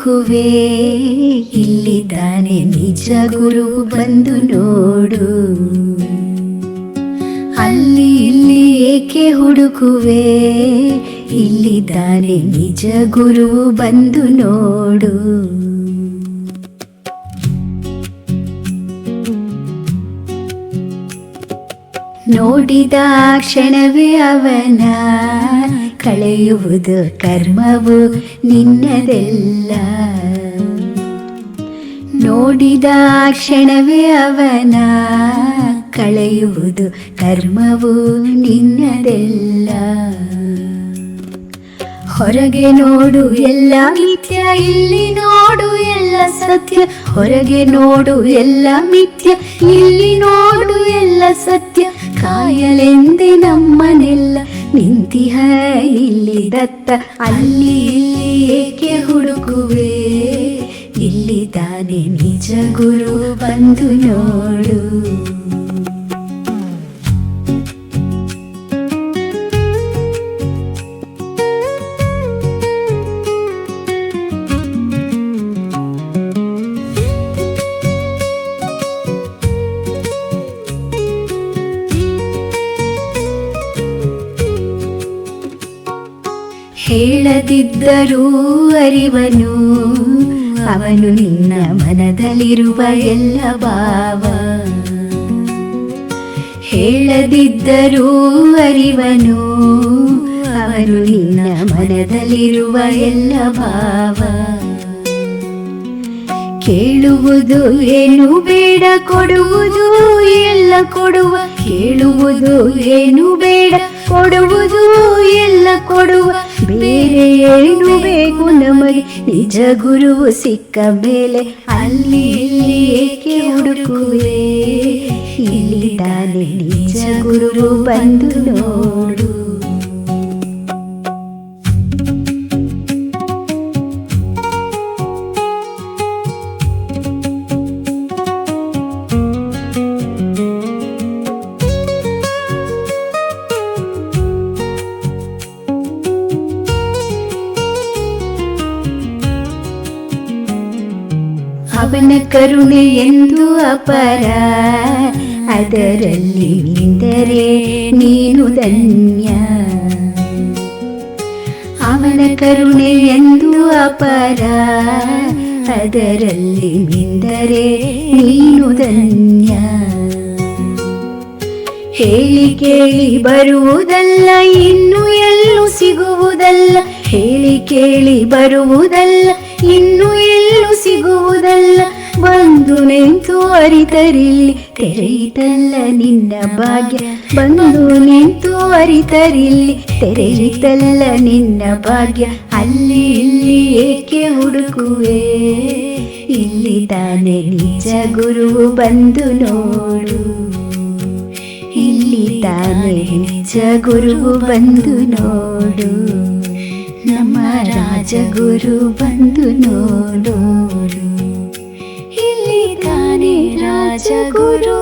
ಹುಡುಕುವೆ, ಇಲ್ಲಿದ್ದಾನೆ ನಿಜ ಗುರು ಬಂದು ನೋಡು. ಅಲ್ಲಿ ಇಲ್ಲಿ ಏಕೆ ಹುಡುಕುವೆ, ಇಲ್ಲಿದ್ದಾನೆ ನಿಜ ಗುರು ಬಂದು ನೋಡು. ನೋಡಿದ ಕ್ಷಣವೇ ಅವನ ಕಳೆಯುವುದು ಕರ್ಮವು ನಿನ್ನದೆಲ್ಲ. ನೋಡಿದ ಕ್ಷಣವೇ ಅವನ ಕಳೆಯುವುದು ಕರ್ಮವು ನಿನ್ನದೆಲ್ಲ. ಹೊರಗೆ ನೋಡು ಎಲ್ಲ ಮಿಥ್ಯ, ಇಲ್ಲಿ ನೋಡು ಎಲ್ಲ ಸತ್ಯ. ಹೊರಗೆ ನೋಡು ಎಲ್ಲ ಮಿಥ್ಯ, ಇಲ್ಲಿ ನೋಡು ಎಲ್ಲ ಸತ್ಯ. ಕಾಯಲೆಂದೆ ನಮ್ಮನೆಲ್ಲ ನಿಂತಿಹ ಇಲ್ಲಿ ದತ್ತ. ಅಲ್ಲಿ ಇಲ್ಲಿ ಏಕೆ ಹುಡುಕುವೆ, ಇಲ್ಲಿದ್ದಾನೆ ನಿಜ ಗುರು ಬಂದು ನೋಡು. ಹೇಳದಿದ್ದರೂ ಅರಿವನು ಅವನು ನಿನ್ನ ಮನದಲ್ಲಿರುವ ಎಲ್ಲ ಭಾವ. ಹೇಳದಿದ್ದರೂ ಅರಿವನು ಅವನು ನಿನ್ನ ಮನದಲ್ಲಿರುವ ಎಲ್ಲ ಭಾವ. ಕೇಳುವುದು ಏನು ಬೇಡ, ಕೊಡುವುದು ಎಲ್ಲ ಕೊಡುವ. ಕೇಳುವುದು ಏನು ಬೇಡ, ಕೊಡುವುದು ಎಲ್ಲ ಕೊಡುವ. ಬೇರೆ ಏನು ಬೇಕು ನಮಗೆ ನಿಜ ಗುರುವು ಸಿಕ್ಕ ಮೇಲೆ. ಅಲ್ಲಿ ಇಲ್ಲಿ ಏಕೆ ಹುಡುಕುವೆ, ಇಲ್ಲಿದ್ದಾನೆ ನಿಜ ಗುರು ಬಂದು ನೋಡು. ಅವನ ಕರುಣೆ ಎಂದು ಅಪಾರ, ಅದರಲ್ಲಿ ನಿಂದರೆ ನೀನು ಧನ್ಯ. ಅವನ ಕರುಣೆ ಎಂದು ಅಪಾರ, ಅದರಲ್ಲಿ ನಿಂದರೆ ನೀನು ಧನ್ಯ. ಹೇಳಿ ಕೇಳಿ ಬರುವುದಲ್ಲ, ಇನ್ನು ಎಲ್ಲೂ ಸಿಗುವುದಲ್ಲ. ಹೇಳಿ ಕೇಳಿ ಬರುವುದಲ್ಲ, ಇನ್ನು ಎಲ್ಲೂ ಸಿಗುವುದಲ್ಲ. ಬಂದು ನಿಂತು ಅರಿತರಿಲ್ಲಿ ತೆರೆಯಿತಲ್ಲ ನಿನ್ನ ಭಾಗ್ಯ. ಬಂದು ನಿಂತು ಅರಿತರಿಲ್ಲಿ ತೆರೆಯಿತಲ್ಲ ನಿನ್ನ ಭಾಗ್ಯ. ಅಲ್ಲಿ ಇಲ್ಲಿ ಏಕೆ ಹುಡುಕುವೆ, ಇಲ್ಲಿದ್ದಾನೆ ನಿಜ ಗುರು ಬಂದು ನೋಡು. ಇಲ್ಲಿದ್ದಾನೆ ನಿಜ ಗುರು ಬಂದು ನೋಡು. ನಮ್ಮ ರಾಜಗುರು ಬಂದು ನೋಡು. ಇಲ್ಲಿದ್ದಾನೆ ರಾಜಗುರು.